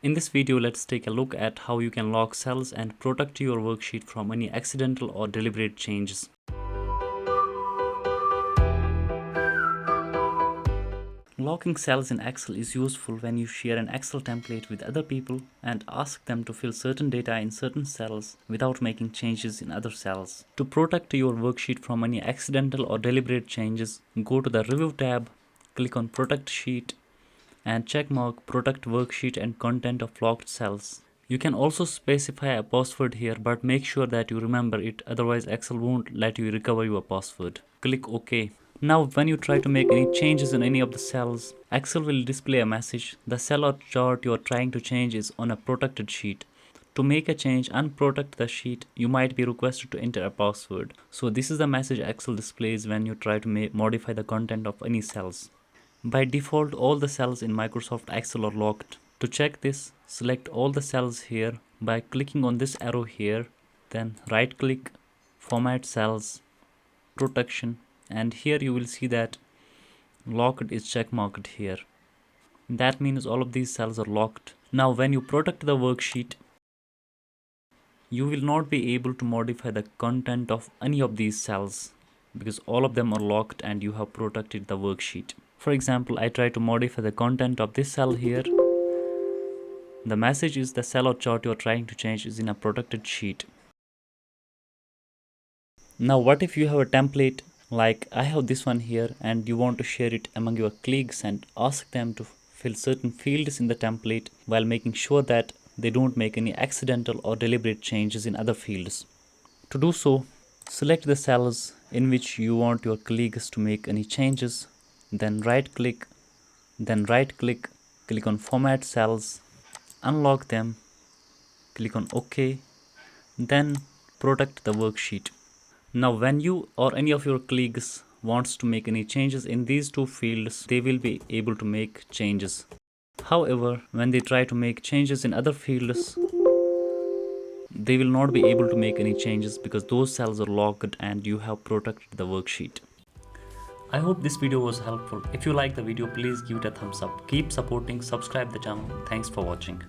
In this video, let's take a look at how you can lock cells and protect your worksheet from any accidental or deliberate changes. Locking cells in Excel is useful when you share an Excel template with other people and ask them to fill certain data in certain cells without making changes in other cells. To protect your worksheet from any accidental or deliberate changes, go to the Review tab, click on Protect Sheet, and checkmark Protect Worksheet and Content of Locked Cells. You can also specify a password here, but make sure that you remember it, otherwise Excel won't let you recover your password. Click OK. Now when you try to make any changes in any of the cells, Excel will display a message. The cell or chart you are trying to change is on a protected sheet. To make a change and protect the sheet, you might be requested to enter a password. So this is the message Excel displays when you try to modify the content of any cells. By default, all the cells in Microsoft Excel are locked. To check this, select all the cells here by clicking on this arrow here, then right click, Format Cells, Protection, and here you will see that locked is checkmarked here. That means all of these cells are locked. Now when you protect the worksheet, you will not be able to modify the content of any of these cells because all of them are locked and you have protected the worksheet. For example, I try to modify the content of this cell here. The message is the cell or chart you are trying to change is in a protected sheet. Now what if you have a template like I have this one here and you want to share it among your colleagues and ask them to fill certain fields in the template while making sure that they don't make any accidental or deliberate changes in other fields. To do so, select the cells in which you want your colleagues to make any changes, then right click, click on Format Cells, unlock them, click on OK, then protect the worksheet. Now when you or any of your colleagues wants to make any changes in these two fields, they will be able to make changes. However, when they try to make changes in other fields, they will not be able to make any changes because those cells are locked and you have protected the worksheet. I hope this video was helpful. If you like the video, please give it a thumbs up. Keep supporting, subscribe the channel. Thanks for watching.